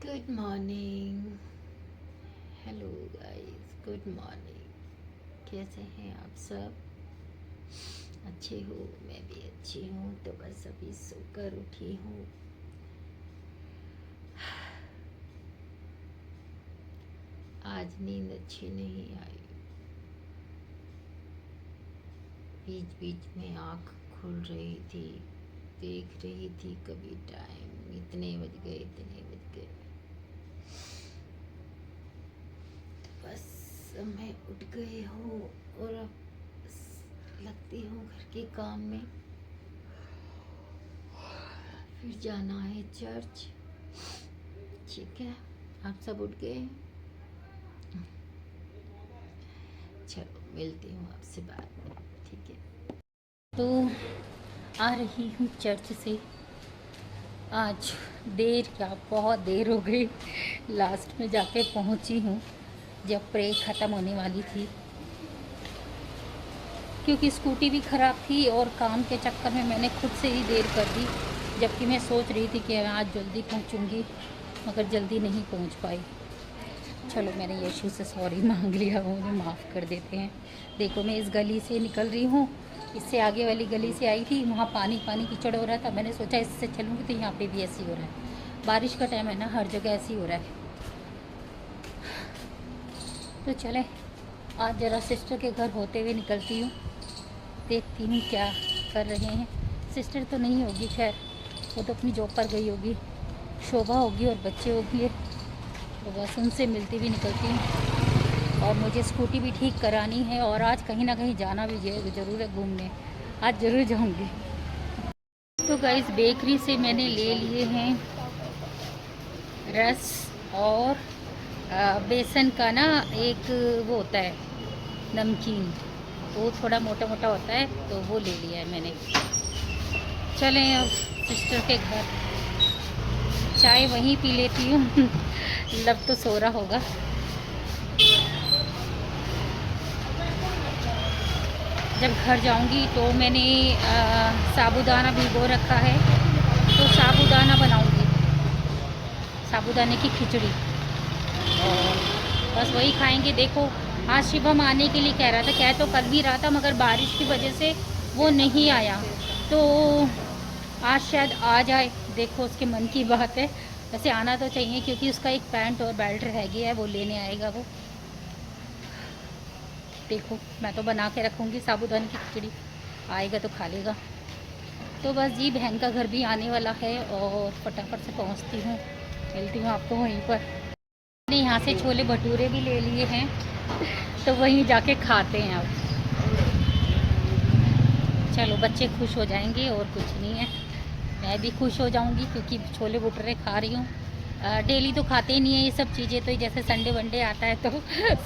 Good morning. Hello guys, good morning. कैसे हैं आप सब? अच्छे हो? मैं भी अच्छी हूँ। तो बस अभी सोकर उठी हूँ। आज नींद अच्छी नहीं आई। बीच बीच में आँख खुल रही थी, देख रही थी कभी टाइम, इतने बज गए इतने बज गए। बस मैं उठ गई हूँ और अब लगती हूँ घर के काम में। फिर जाना है चर्च। ठीक है, आप सब उठ गए? चलो मिलती हूँ आपसे बाद में। ठीक है। तो आ रही हूँ चर्च से। आज देर क्या, बहुत देर हो गई। लास्ट में जाके पहुँची हूँ जब प्रे ख़त्म होने वाली थी, क्योंकि स्कूटी भी ख़राब थी और काम के चक्कर में मैंने खुद से ही देर कर दी। जबकि मैं सोच रही थी कि मैं आज जल्दी पहुँचूँगी, मगर जल्दी नहीं पहुँच पाई। चलो, मैंने यीशु से सॉरी मांग लिया, वो मुझे माफ़ कर देते हैं। देखो, मैं इस गली से निकल रही हूँ, इससे आगे वाली गली से आई थी, वहाँ पानी पानी कीचड़ हो रहा था। मैंने सोचा इससे चलूँगी तो यहाँ पे भी ऐसे ही हो रहा है। बारिश का टाइम है ना, हर जगह ऐसे ही हो रहा है। तो चले, आज ज़रा सिस्टर के घर होते हुए निकलती हूँ, देखती हूँ क्या कर रहे हैं। सिस्टर तो नहीं होगी, खैर वो तो अपनी जॉब पर गई होगी। शोभा होगी और बच्चे होंगे, तो बस उनसे मिलती भी निकलती हूँ। और मुझे स्कूटी भी ठीक करानी है, और आज कहीं ना कहीं जाना भी ज़रूर है घूमने। आज ज़रूर जाऊँगी। तो गाइस, बेकरी से मैंने ले लिए हैं रस और बेसन का ना एक वो होता है नमकीन, वो थोड़ा मोटा मोटा होता है, तो वो ले लिया है मैंने। चलें अब सिस्टर के घर, चाय वहीं पी लेती हूँ। लब तो सो रहा होगा। जब घर जाऊंगी तो मैंने साबूदाना भिगो रखा है, तो साबूदाना बनाऊंगी, साबूदाने की खिचड़ी, और बस वही खाएंगे। देखो, आज शिवम आने के लिए कह रहा था, कह तो कल भी रहा था, मगर बारिश की वजह से वो नहीं आया। तो आज शायद आ जाए, देखो उसके मन की बात है। वैसे आना तो चाहिए, क्योंकि उसका एक पैंट और बेल्ट रह गया है, वो लेने आएगा वो। देखो, मैं तो बना के रखूँगी साबूदाने की खिचड़ी, आएगा तो खा लेगा। तो बस जी, बहन का घर भी आने वाला है और फटाफट से पहुंचती हूँ, मिलती हूँ आपको वहीं पर। मैंने यहाँ से छोले भटूरे भी ले लिए हैं, तो वहीं जाके खाते हैं अब। चलो, बच्चे खुश हो जाएंगे और कुछ नहीं है, मैं भी खुश हो जाऊंगी, क्योंकि छोले भटूरे खा रही हूँ। डेली तो खाते ही नहीं है ये सब चीज़ें, तो जैसे संडे वनडे आता है तो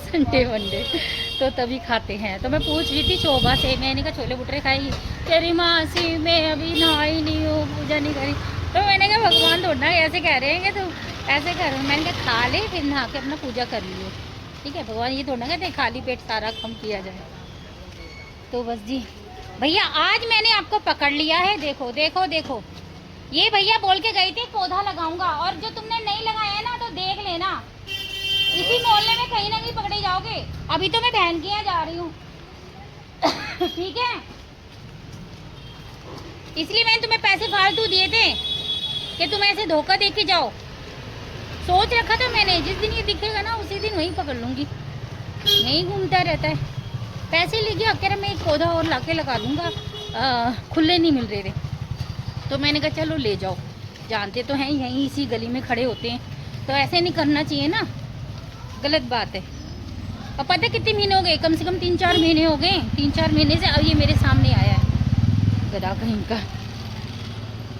संडे वनडे तो तभी खाते हैं। तो मैं पूछ रही थी शोभा से, मैंने कहा छोले भटूरे खाएगी? तेरी मासी, मैं अभी नहाई नहीं हूँ, पूजा नहीं करी। तो मैंने कहा भगवान थोड़ा ऐसे कह रहे हैं कि तुम ऐसे कर। मैंने कहा खा ले, फिर नहा के अपना पूजा कर लियो। ठीक है, भगवान ये थोड़ा कहते खाली पेट सारा काम किया जाए। तो बस जी भैया, आज मैंने आपको पकड़ लिया है। देखो देखो देखो, ये भैया बोल के गई थी पौधा लगाऊंगा, और जो तुमने नहीं लगाया है ना, तो देख लेना, इसी मोहल्ले में कहीं ना कहीं पकड़े जाओगे। अभी तो मैं बहन के यहाँ जा रही हूँ। ठीक है, इसलिए मैंने तुम्हें पैसे फालतू दिए थे कि तुम ऐसे धोखा दे के जाओ। सोच रखा था मैंने, जिस दिन ये दिखेगा ना उसी दिन वहीं पकड़ लूंगी। यहीं घूमता रहता है, पैसे ले गया, कह रहा मैं एक पौधा और लाके लगा दूंगा, खुले नहीं मिल रहे थे। तो मैंने कहा चलो ले जाओ, जानते तो हैं यहीं इसी गली में खड़े होते हैं, तो ऐसे नहीं करना चाहिए ना, गलत बात है। और पता कितने महीने हो गए, कम से कम 3-4 महीने हो गए, 3-4 महीने से अब ये मेरे सामने आया है, गधा कहीं का।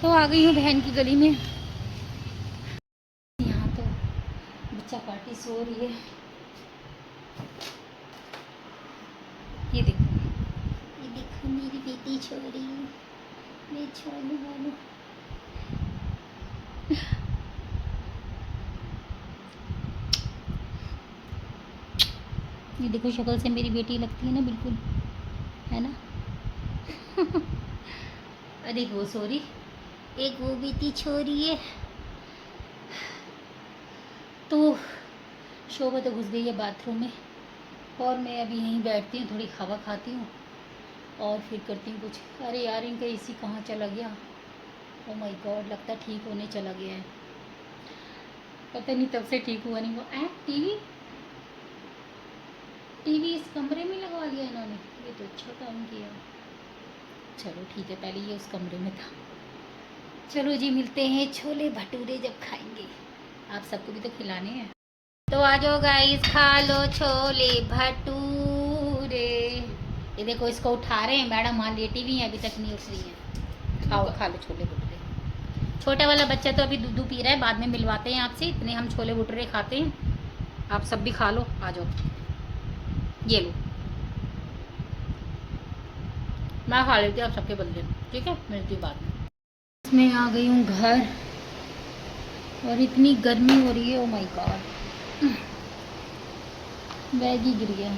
तो आ गई हूँ बहन की गली में। यहाँ तो बच्चा पार्टी सो रही है। ये देखो मेरी बेटी छोरी, मैं छोड़ने वालू। ये देखो, शक्ल से मेरी बेटी लगती है ना, बिल्कुल, है ना। अरे वो सॉरी, एक वो बेटी छोरी है। तो शोभा तो घुस गई है बाथरूम में और मैं अभी यहीं बैठती हूँ, थोड़ी हवा खाती हूँ और फिर करती हूँ कुछ। अरे यार, इनका एसी कहाँ चला गया? ओ माय गॉड, लगता है ठीक होने चला गया है। पता नहीं तब से ठीक हुआ नहीं हुआ। टीवी टीवी इस कमरे में लगवा लिया इन्होंने, ये तो अच्छा काम किया। चलो ठीक है, पहले ये उस कमरे में था। चलो जी, मिलते हैं छोले भटूरे जब खाएंगे। आप सबको भी तो खिलाने हैं। तो आ जाओ गाइस, खा लो छोले भटूरे। ये देखो, इसको उठा रहे हैं मैडम, वहाँ लेटी हुई हैं, अभी तक नहीं उठ रही हैं। खाओ, खा लो छोले भटूरे। छोटा वाला बच्चा तो अभी दूध पी रहा है, बाद में मिलवाते हैं आपसे। इतने हम छोले भटूरे खाते हैं, आप सब भी खा लो। आ जाओ, ये लो, मैं खा लेती हूँ आप सबके बदले, ठीक है? मिलती हूँ बाद में। मैं आ गई हूँ घर और इतनी गर्मी हो रही है, ओ माय गॉड, बैग ही गिर गया।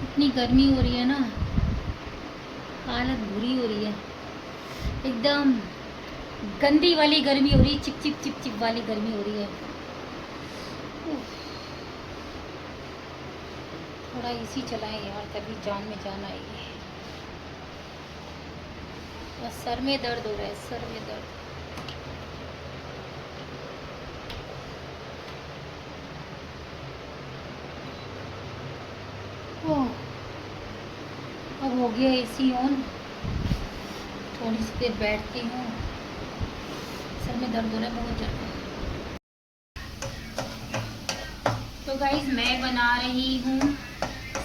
इतनी गर्मी हो रही है ना, हालत बुरी हो रही है, एकदम गंदी वाली गर्मी हो रही है, चिप चिप चिप चिप वाली गर्मी हो रही है। थोड़ा एसी चलाएं यार, तभी जान में जान आएगी। बस सर में दर्द हो रहा है, सर में दर्द। ओह, अब हो गया एसी ऑन, थोड़ी सी देर बैठती हूँ। सर में दर्द हो रहा है बहुत ज़्यादा। तो गाइस, मैं बना रही हूँ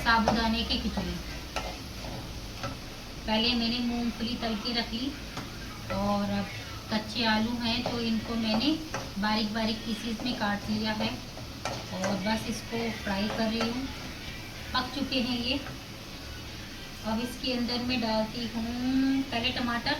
साबूदाने की खिचड़ी। पहले मैंने मूंगफली तल के रख ली और अब कच्चे आलू हैं तो इनको मैंने बारीक बारीक पीसेस में काट लिया है और बस इसको फ्राई कर रही हूँ। पक चुके हैं ये। अब इसके अंदर मैं डालती हूँ पहले टमाटर,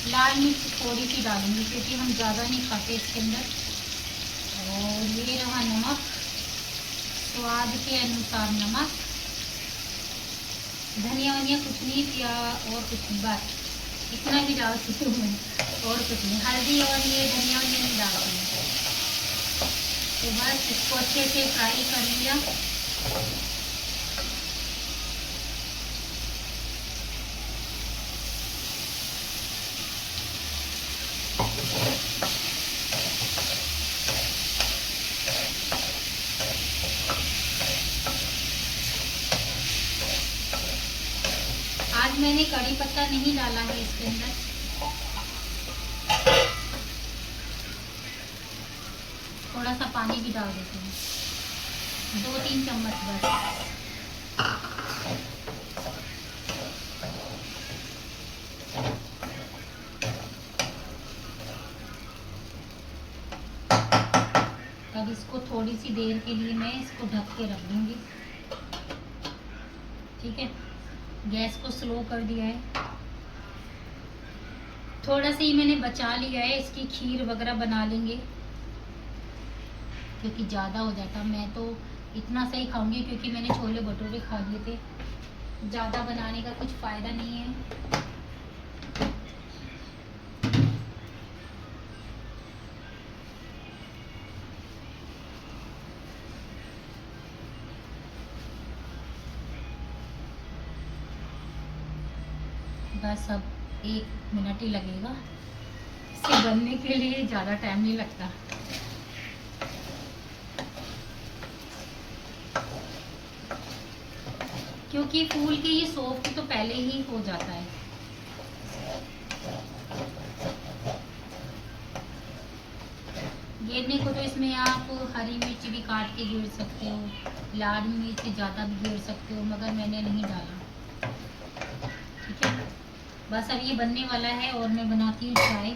लाल मिर्च थोड़ी सी डालूंगी क्योंकि हम ज़्यादा नहीं खाते इसके अंदर। और ये रहा नमक, स्वाद के अनुसार नमक। धनिया वनिया कुछ नहीं या और कुछ नहीं, बस इतना भी डाल सकती हूँ मैं, और कुछ नहीं। हल्दी और ये धनिया वनिया नहीं डालती हूँ। तो बस इसको अच्छे से फ्राई कर लिया। आज मैंने कड़ी पत्ता नहीं डाला है इसके अंदर, थोड़ा सा पानी भी डाल देती हूँ, 2-3 चम्मच बस। अब इसको थोड़ी सी देर के लिए मैं इसको ढक के रख दूंगी, ठीक है? गैस को स्लो कर दिया है। थोड़ा सा ही मैंने बचा लिया है, इसकी खीर वगैरह बना लेंगे क्योंकि ज़्यादा हो जाता। मैं तो इतना सही खाऊंगी क्योंकि मैंने छोले भटूरे खा लिए थे, ज़्यादा बनाने का कुछ फ़ायदा नहीं है। बस अब 1 मिनट ही लगेगा इसे बनने के लिए, ज़्यादा टाइम नहीं लगता। क्योंकि फूल के ये सॉफ्ट तो पहले ही हो जाता है। घेरने को तो इसमें आप हरी मिर्च भी काट के घेर सकते हो, लाल मिर्च ज़्यादा भी घेर सकते हो, मगर मैंने नहीं डाला, ठीक है? बस अब ये बनने वाला है और मैं बनाती हूँ चाय।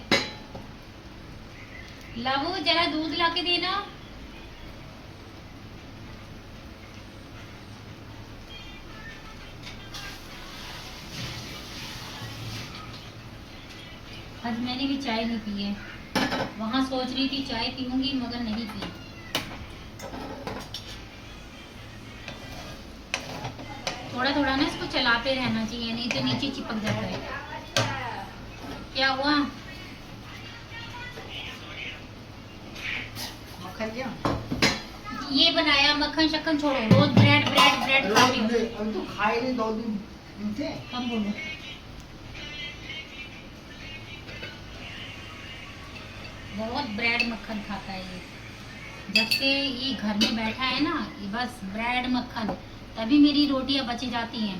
लावो, जरा दूध ला के देना। आज मैंने भी चाय नहीं पी है, वहाँ सोच रही थी चाय पीऊंगी मगर नहीं पी। थोड़ा थोड़ा ना इसको चलाते रहना चाहिए, नहीं तो नीचे चिपक जाता है। क्या हुआ? मक्खन क्या? ये बनाया, मक्खन शक्खन छोड़ो, रोज ब्रेड ब्रेड ब्रेड खा रही हूँ। अभी तो खाए नहीं 2 दिन से। कम बोलो। बहुत ब्रेड मक्खन खाता है ये, जब से ये घर में बैठा है ना, ये बस ब्रेड मक्खन, तभी मेरी रोटियां बची जाती हैं।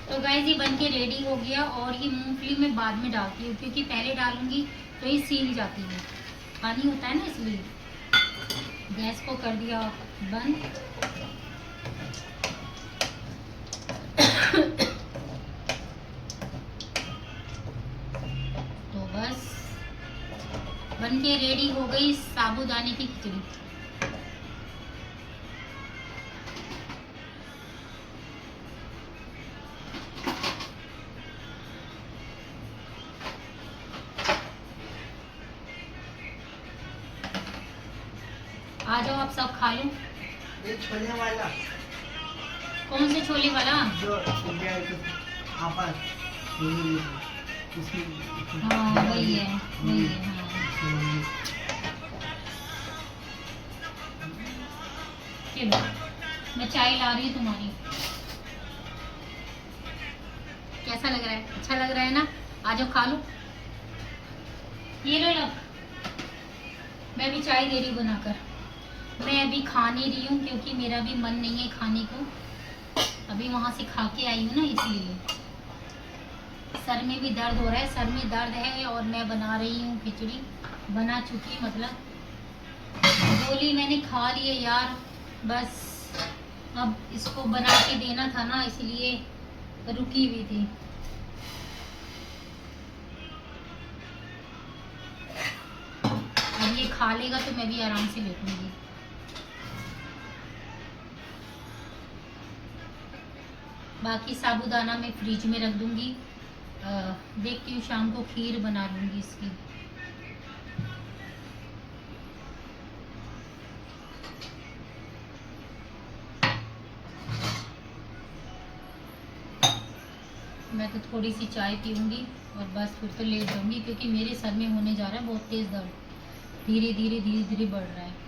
तो गाइस ये बनके रेडी हो गया, और ये मूंगफली मैं बाद में डालती हूँ, क्योंकि पहले डालूंगी तो ये सील जाती है, पानी होता है ना, इसलिए। गैस को कर दिया बंद। तो बस बनके रेडी हो गई साबूदाने की खिचड़ी। आ जाओ आप सब खा लो। ये छोले वाला, कौन से छोले वाला? जो आपस हाँ वही है, वही है। हाँ चलो, मैं चाय ला रही हूँ तुम्हारी। कैसा लग रहा है? अच्छा लग रहा है ना? आ जाओ खा लो। ये लो लो, मैं भी चाय दे रही हूँ बनाकर। मैं अभी खा नहीं रही हूँ, क्योंकि मेरा भी मन नहीं है खाने को। अभी वहां से खा के आई हूँ ना, इसलिए। सर में भी दर्द हो रहा है, सर में दर्द है, और मैं बना रही हूँ खिचड़ी, बना चुकी, मतलब गोली मैंने खा ली है यार। बस अब इसको बना के देना था ना, इसलिए रुकी हुई थी। अब ये खा लेगा तो मैं भी आराम से लेटूंगी। बाकी साबूदाना मैं फ्रिज में रख दूंगी। देखती हूँ शाम को खीर बना लूंगी इसकी। मैं तो थोड़ी सी चाय पीऊंगी और बस फिर तो लेट जाऊंगी, क्योंकि मेरे सर में होने जा रहा है बहुत तेज दर्द, धीरे धीरे धीरे धीरे बढ़ रहा है।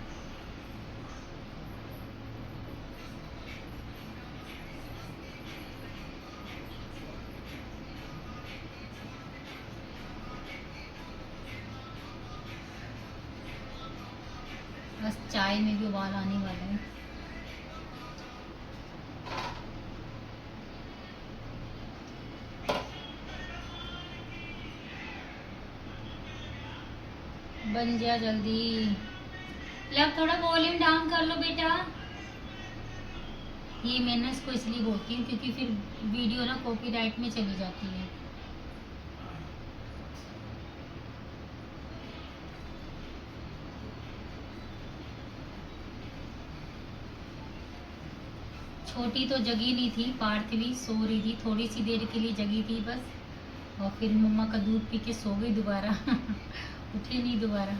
बस चाय में भी उबाल आने वाला है। बन जा जल्दी। लव थोड़ा वॉल्यूम डाउन कर लो बेटा। ये मैंने इसको इसलिए बोलती हूँ, क्योंकि फिर वीडियो ना कॉपीराइट में चली जाती है। छोटी तो जगी नहीं थी, पार्थवी सो रही थी, थोड़ी सी देर के लिए जगी थी बस, और फिर मम्मा का दूध पी के सो गई दोबारा। उठी नहीं दोबारा।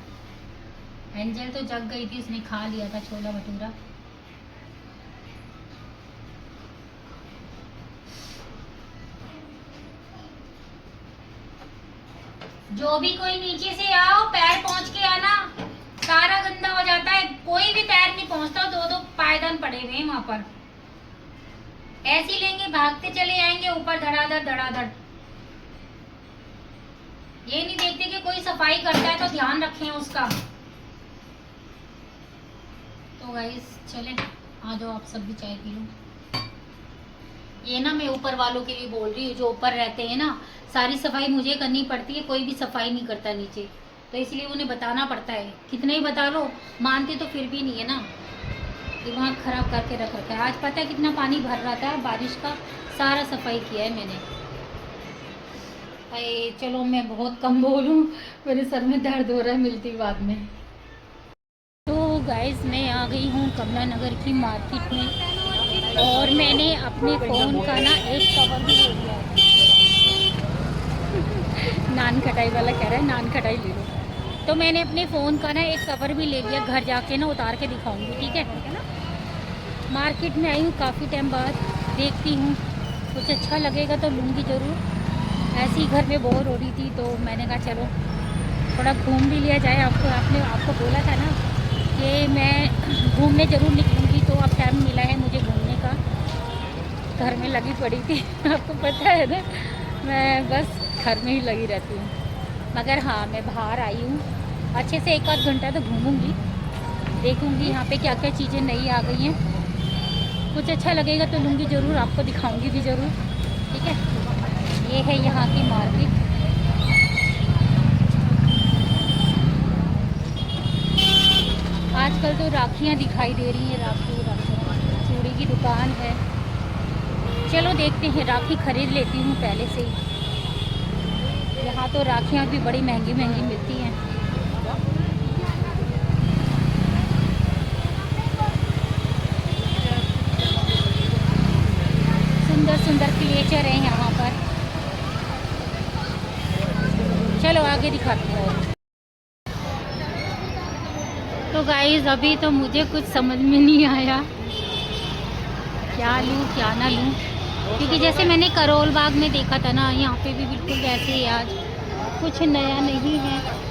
एंजल तो जग गई थी, उसने खा लिया था छोला भटूरा। जो भी कोई नीचे से आओ, पैर पहुंच के आना, सारा गंदा हो जाता है। कोई भी पैर नहीं पहुंचता, दो दो पायदान पड़े हुए हैं वहां पर। ऐसे ही लेंगे, भागते चले आएंगे ऊपर, धड़ाधड़ धड़ाधड़। ये नहीं देखते कि कोई सफाई करता है तो ध्यान रखें उसका। तो गाइस चले, आ जाओ आप सब भी चाय पी लो। ये ना मैं ऊपर वालों के लिए बोल रही हूँ, जो ऊपर रहते हैं ना, सारी सफाई मुझे करनी पड़ती है, कोई भी सफाई नहीं करता नीचे, तो इसलिए उन्हें बताना पड़ता है। कितने ही बता लो, मानते तो फिर भी नहीं है ना, दिमाग खराब करके रख रखा है। आज पता है कितना पानी भर रहा था बारिश का, सारा सफाई किया है मैंने। अरे चलो मैं बहुत कम बोलूँ, मेरे सर में दर्द हो रहा है, मिलती बाद में। तो गाइस मैं आ गई हूँ कमला नगर की मार्केट में। और मैंने अपने फ़ोन का ना एक कवर भी ले लिया है। नान खटाई वाला कह रहा है नान खटाई ले लो। तो मैंने अपने फ़ोन का ना एक कवर भी ले लिया, घर जाके ना उतार के दिखाऊंगी, ठीक है ना। मार्केट में आई हूँ काफ़ी टाइम बाद, देखती हूँ कुछ अच्छा लगेगा तो लूँगी ज़रूर। ऐसे ही घर में बोर हो रही थी तो मैंने कहा चलो थोड़ा घूम भी लिया जाए। आपको बोला था ना कि मैं घूमने ज़रूर निकलूँगी, तो अब टाइम मिला है मुझे घूमने का। घर में लगी पड़ी थी आपको पता है ना, मैं बस घर में ही लगी रहती हूँ। मगर हाँ, मैं बाहर आई हूँ, अच्छे से 1 आध घंटा तो घूमूंगी, देखूंगी यहाँ पे क्या क्या चीज़ें नई आ गई हैं। कुछ अच्छा लगेगा तो लूँगी ज़रूर, आपको दिखाऊंगी भी ज़रूर, ठीक है। ये है यहाँ की मार्केट। आजकल तो राखियाँ दिखाई दे रही हैं, राखी चूड़ी की दुकान है। चलो देखते हैं, राखी ख़रीद लेती हूँ पहले से ही। यहाँ तो राखियाँ भी बड़ी महंगी महंगी मिलती हैं। सुंदर सुंदर क्रिएचर हैं यहाँ पर। चलो आगे दिखाती हूँ। तो गाइस अभी तो मुझे कुछ समझ में नहीं आया क्या लूँ क्या ना लूँ, क्योंकि जैसे मैंने करोल बाग में देखा था ना, यहाँ पे भी बिल्कुल वैसे ही आज कुछ नया नहीं है।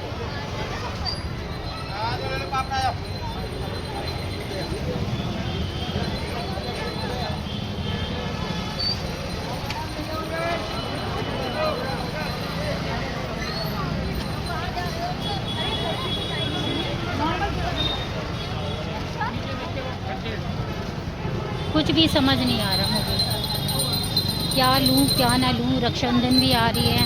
कुछ भी समझ नहीं आ रहा मुझे, क्या लूँ क्या ना लूँ। रक्षाबंधन भी आ रही है,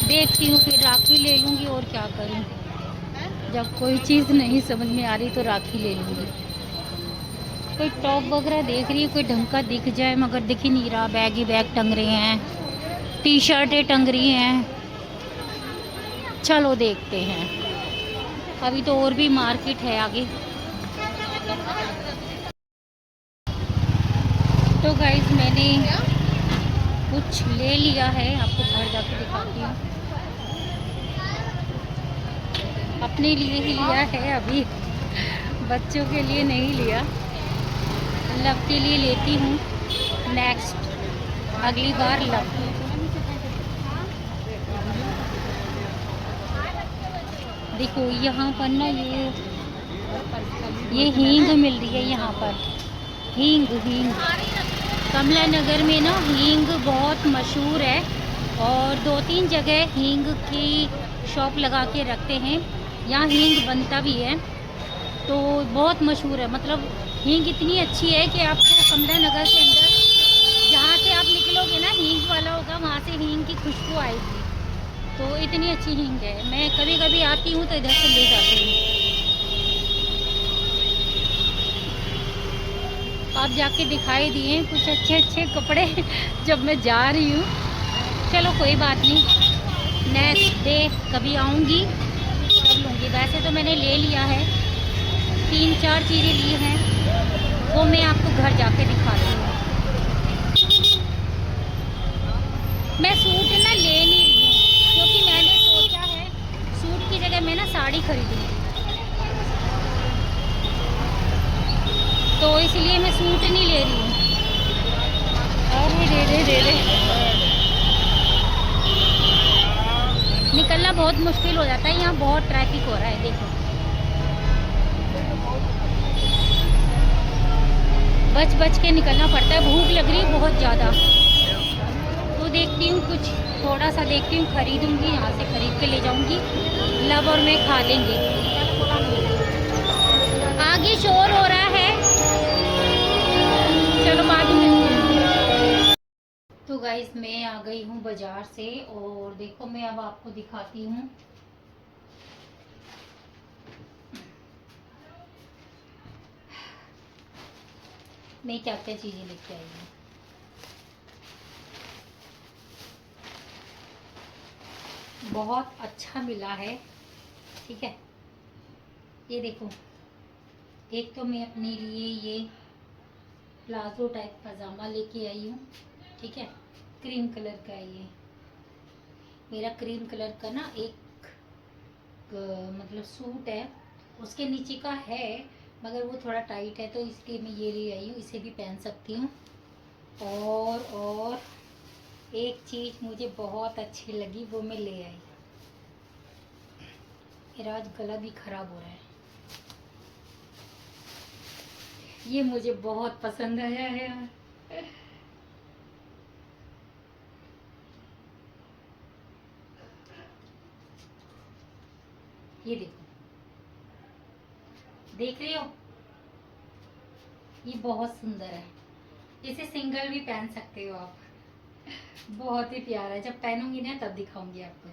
देखती हूँ फिर राखी ले लूँगी और क्या करूँ। जब कोई चीज़ नहीं समझ में आ रही तो राखी ले लूँगी। कोई टॉप वगैरह देख रही है, कोई ढंग का दिख जाए, मगर दिख ही नहीं रहा। बैग ही बैग टंग रहे हैं, टी शर्टें टंग रही हैं। चलो देखते हैं, अभी तो और भी मार्केट है आगे। तो गाइस मैंने कुछ ले लिया है, आपको घर जाके दिखाती हूँ। अपने लिए ही लिया है अभी, बच्चों के लिए नहीं लिया। लव के लिए लेती हूँ नेक्स्ट, अगली बार लव। देखो यहाँ पर ना ये हींग मिल रही है यहाँ पर। हींग हींग कमला नगर में ना हींग बहुत मशहूर है, और 2-3 जगह हींग की शॉप लगा के रखते हैं। यहाँ हींग बनता भी है, तो बहुत मशहूर है। मतलब हींग इतनी अच्छी है कि आपको कमला नगर के अंदर जहाँ से आप निकलोगे ना, हींग वाला होगा, वहाँ से हींग की खुशबू आएगी। तो इतनी अच्छी हींग है, मैं कभी कभी आती हूँ तो इधर से ले जाती हूँ। आप जाके दिखाई दिए कुछ अच्छे अच्छे कपड़े जब मैं जा रही हूँ। चलो कोई बात नहीं, नेक्स्ट डे कभी आऊँगी तब लूँगी। वैसे तो मैंने ले लिया है, 3-4 चीज़ें ली हैं, वो मैं आपको घर जाके दिखाती हूँ। मैं सूट ना ले नहीं रही हूँ, क्योंकि मैंने सोचा है सूट की जगह मैं ना साड़ी खरीदूँगी, तो इसलिए मैं सूट नहीं ले रही हूँ। अरे रे निकलना बहुत मुश्किल हो जाता है, यहाँ बहुत ट्रैफिक हो रहा है। देखो बच बच के निकलना पड़ता है, भूख लग रही है बहुत ज़्यादा। तो देखती हूँ कुछ थोड़ा सा देखती हूँ, खरीदूँगी, यहाँ से खरीद के ले जाऊँगी। लव और मैं खा लेंगे। आगे शोर हो रहा है, चलो बाद में। तो गाइस मैं आ गई हूँ बाजार से, और देखो मैं अब आपको दिखाती हूँ मैं क्या क्या चीज़ें लेके आई हूँ। बहुत अच्छा मिला है, ठीक है। ये देखो, एक तो मैं अपने लिए ये प्लाजो टाइप पजामा लेके आई हूँ, ठीक है। क्रीम कलर का है ये मेरा, क्रीम कलर का ना एक मतलब सूट है, उसके नीचे का है मगर वो थोड़ा टाइट है, तो इसलिए मैं ये ले आई हूँ। इसे भी पहन सकती हूँ। और एक चीज़ मुझे बहुत अच्छी लगी, वो मैं ले आई। मेरा आज गला भी खराब हो रहा है। ये मुझे बहुत पसंद आया है यार। ये देखो, देख रहे हो, ये बहुत सुंदर है। इसे सिंगल भी पहन सकते हो आप, बहुत ही प्यारा है। जब पहनूंगी ना तब दिखाऊंगी आपको।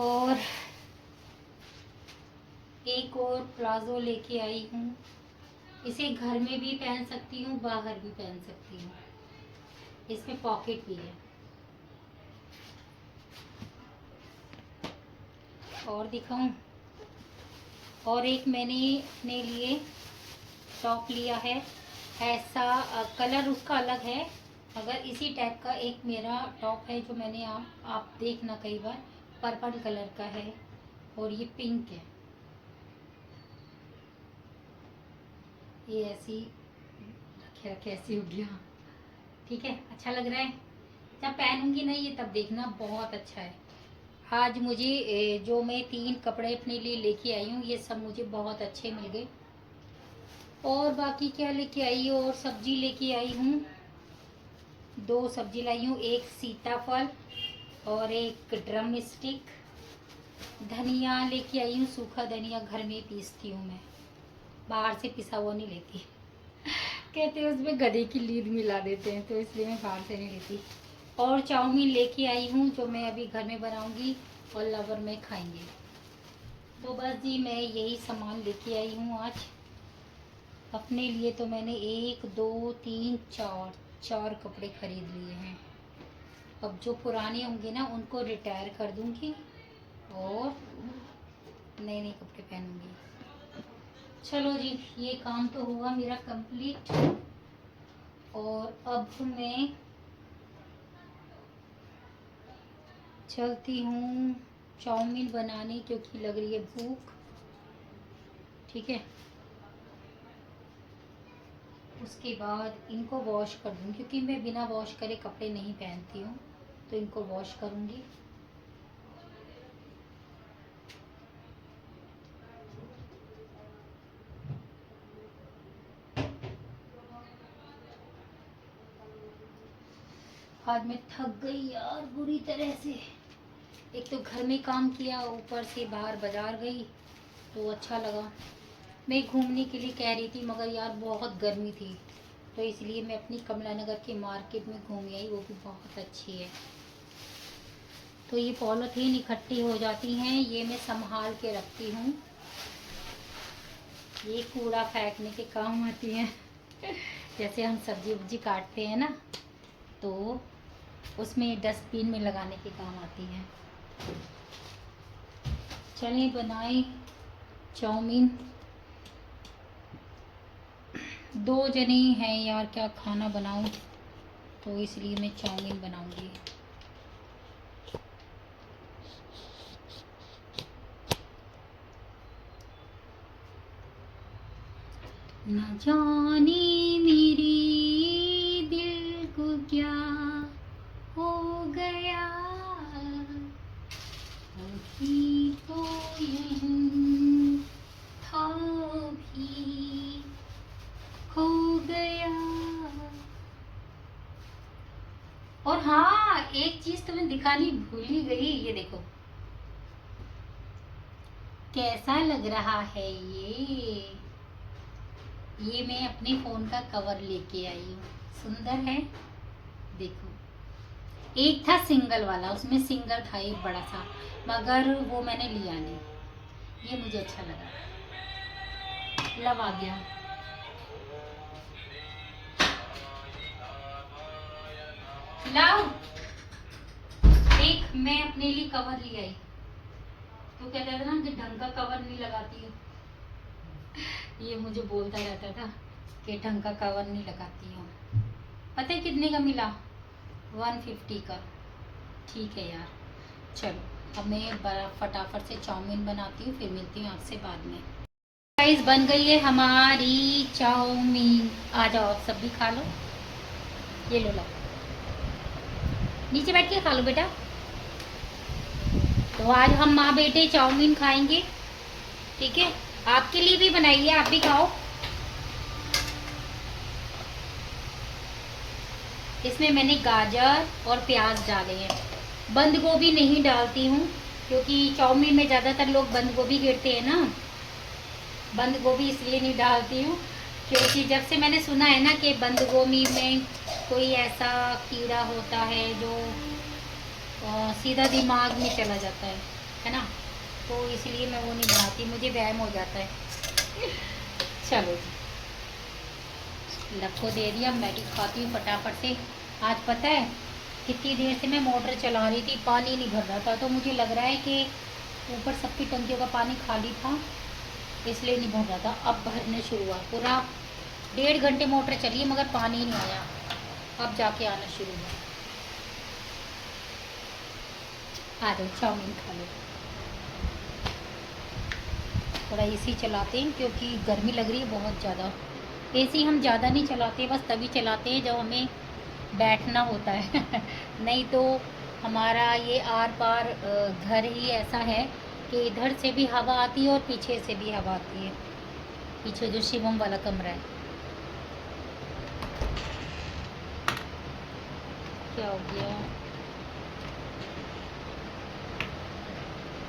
और एक और प्लाजो लेके आई हूँ। इसे घर में भी पहन सकती हूँ, बाहर भी पहन सकती हूँ। इसमें पॉकेट भी है। और दिखाऊं, और एक मैंने अपने लिए टॉप लिया है। ऐसा कलर उसका अलग है, मगर इसी टाइप का एक मेरा टॉप है जो मैंने आप देखना कई बार, पर्पल कलर का है और ये पिंक है। ये ऐसी रखे रखे ऐसी हो गया, ठीक है। अच्छा लग रहा है, जब पहनूंगी ना ये तब देखना, बहुत अच्छा है। आज मुझे जो मैं 3 कपड़े अपने लिए लेके आई हूँ, ये सब मुझे बहुत अच्छे मिल गए। और बाकी क्या लेके आई, और सब्जी लेके आई हूँ। 2 सब्जी लाई हूँ, एक सीताफल और एक ड्रम स्टिक। धनिया लेके आई हूँ, सूखा धनिया घर में पीसती हूँ मैं, बाहर से पिसा हुआ नहीं लेती। कहते हैं उसमें गधे की लीद मिला देते हैं, तो इसलिए मैं बाहर से नहीं लेती। और चाउमीन लेके आई हूँ जो मैं अभी घर में बनाऊंगी और लवर में खाएंगे। तो बस जी, मैं यही सामान लेके आई हूँ आज अपने लिए। तो मैंने 1 2 3 4 कपड़े खरीद लिए हैं। अब जो पुराने होंगे ना उनको रिटायर कर दूंगी और नए नए कपड़े पहनूंगी। चलो जी, ये काम तो हुआ मेरा कंप्लीट। और अब मैं चलती हूँ चाउमीन बनाने, क्योंकि लग रही है भूख, ठीक है। उसके बाद इनको वॉश कर दूँ, क्योंकि मैं बिना वॉश करे कपड़े नहीं पहनती हूँ, तो इनको वॉश करूँगी। आज मैं थक गई यार बुरी तरह से। एक तो घर में काम किया, ऊपर से बाहर बाजार गई, तो अच्छा लगा। मैं घूमने के लिए कह रही थी मगर यार बहुत गर्मी थी, तो इसलिए मैं अपनी कमला नगर के मार्केट में घूम आई, वो भी बहुत अच्छी है। तो ये पॉलीथीन इकट्ठी हो जाती हैं, ये मैं संभाल के रखती हूँ। ये कूड़ा फेंकने के काम आती हैं। जैसे हम सब्जी वब्जी काटते हैं ना, तो उसमें डस्टबिन में लगाने के काम आती हैं। चलिए बनाए चाउमीन। 2 जने हैं यार, क्या खाना बनाऊं, तो इसलिए मैं चाउमीन बनाऊंगी। न जाने मेरे दिल को क्या हो गया, अभी तो यहीं था भी खो गया। और हाँ, एक चीज तुम्हें दिखानी भूल ही गई, ये देखो कैसा लग रहा है ये मैं अपने फोन का कवर लेके आई हूँ। सुंदर है, देखो। एक था सिंगल वाला, उसमें सिंगल था एक बड़ा सा, मगर वो मैंने लिया नहीं। ये मुझे अच्छा लगा। लव आ गया। लव देख, मैं अपने लिए कवर ले आई। तो कहता था ना कि ढंग का कवर नहीं लगाती हो, ये मुझे बोलता रहता था कि ढंग का कवर नहीं लगाती हूँ। पता है कितने का मिला? 150 का। ठीक है यार, चलो अब मैं फटाफट से चाउमीन बनाती हूँ, फिर मिलती हूँ आपसे बाद में। गाइस बन गई है हमारी चाउमीन। आ जाओ आप सब भी खा लो। ये लो, नीचे बैठ के खा लो बेटा। तो आज हम माँ बेटे चाउमीन खाएंगे, ठीक है? आपके लिए भी बनाई है, आप भी खाओ। इसमें मैंने गाजर और प्याज डाले हैं। बंद गोभी नहीं डालती हूँ क्योंकि चाउमीन में ज़्यादातर लोग बंद गोभी गिरते हैं ना। बंद गोभी इसलिए नहीं डालती हूँ क्योंकि जब से मैंने सुना है ना कि बंद गोभी में कोई ऐसा कीड़ा होता है जो सीधा दिमाग में चला जाता है ना, तो इसलिए मैं वो नहीं बनाती, मुझे वहम हो जाता है। चलो जी, लक्को दे दिया, मैगी खाती हूँ फटाफट से। आज पता है कितनी देर से मैं मोटर चला रही थी, पानी नहीं भर रहा था, तो मुझे लग रहा है कि ऊपर सबकी टंकियों का पानी खाली था, इसलिए नहीं भर रहा था। अब भरने शुरू हुआ। पूरा 1.5 घंटे मोटर चली है मगर पानी नहीं आया, अब जाके आना शुरू हुआ। आ जाओ चाउमीन खा लो। थोड़ा एसी चलाते हैं क्योंकि गर्मी लग रही है बहुत ज़्यादा। एसी हम ज़्यादा नहीं चलाते, बस तभी चलाते हैं जब हमें बैठना होता है नहीं तो हमारा ये आर पार घर ही ऐसा है कि इधर से भी हवा आती है और पीछे से भी हवा आती है। पीछे जो शिवम वाला कमरा है। क्या हो गया?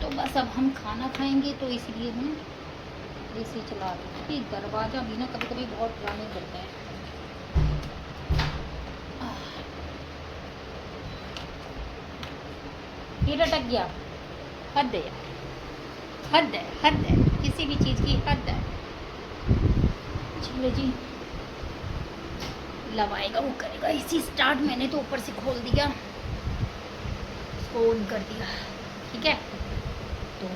तो बस अब हम खाना खाएंगे तो इसलिए मैं एसी चला रही हूँ। दरवाज़ा भी ना कभी कभी बहुत ड्रामे करता है। फिर अटक गया। हद है, हद है, हद है, किसी भी चीज़ की हद है। चलो जी, लगाएगा वो करेगा। इसी स्टार्ट मैंने तो ऊपर से खोल दिया, ऑन कर दिया, ठीक है? तो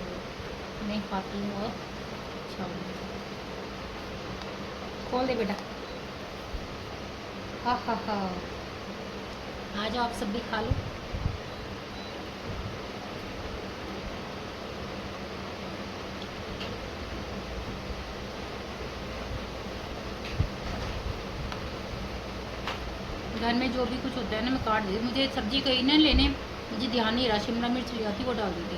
मैं खाती हूँ अब चाउमीन। खोल दे बेटा। हा हा हा, आ जाओ आप सब भी खा लो। घर में जो भी कुछ होता है ना मैं काट देती। मुझे सब्जी कहीं ना लेने, मुझे ध्यान नहीं रहा, शिमला मिर्च ले आती वो डाल देती।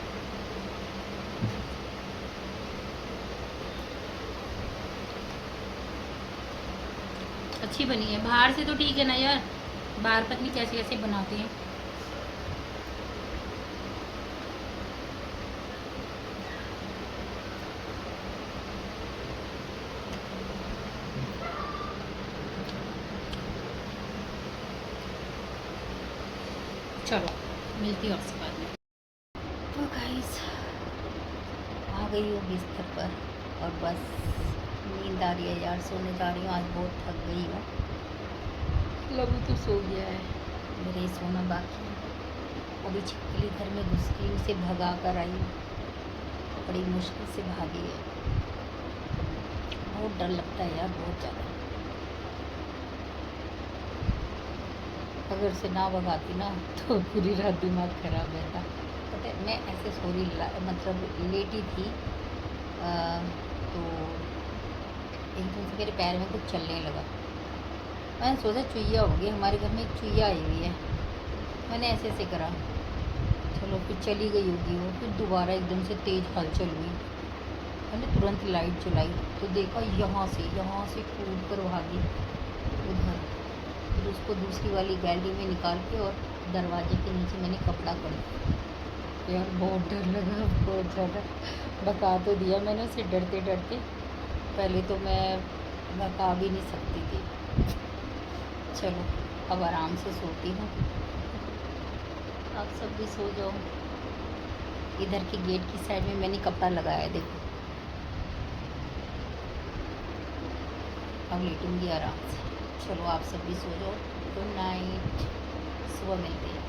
अच्छी बनी है। बाहर से तो ठीक है ना यार, बाहर पता नहीं कैसे कैसे बनाते हैं। चलो मिलती हूँ आपसे बाद में। तो गाइस आ गई हूँ बिस्तर पर और बस नींद आ रही है यार, सोने जा रही हूँ। आज बहुत थक गई हूँ। लबू तो सो गया है, मेरे सोना बाकी है। अभी छिपकली घर में घुस गई, उसे भगा कर आई, बड़ी मुश्किल से भागी है। बहुत डर लगता है यार, बहुत ज़्यादा। अगर से ना भगाती ना तो पूरी रात दिमाग खराब रहता। पता है मैं ऐसे सो रही मतलब लेटी थी तो एकदम से मेरे पैर में कुछ चलने लगा। मैंने सोचा चुईया होगी, हमारे घर में एक चुईया आई हुई है। मैंने ऐसे ऐसे करा, चलो फिर चली गई होगी वो। फिर दोबारा एकदम से तेज़ हलचल हुई। मैंने तुरंत लाइट जलाई तो देखा यहाँ से कूद कर भागी उधर। फिर उसको दूसरी वाली गैलरी में निकाल के और दरवाजे के नीचे मैंने कपड़ा कर दिया। यार बहुत डर लगा, बहुत ज़्यादा। भगा तो दिया मैंने उसे डरते डरते। पहले तो मैं भगा भी नहीं सकती थी। चलो अब आराम से सोती हूँ, आप सब भी सो जाओ। इधर के गेट की साइड में मैंने कपड़ा लगाया है, देखो। अब लेटूंगी आराम से। चलो आप सब भी सो जाओ। गुड नाइट, सुबह मिलते हैं।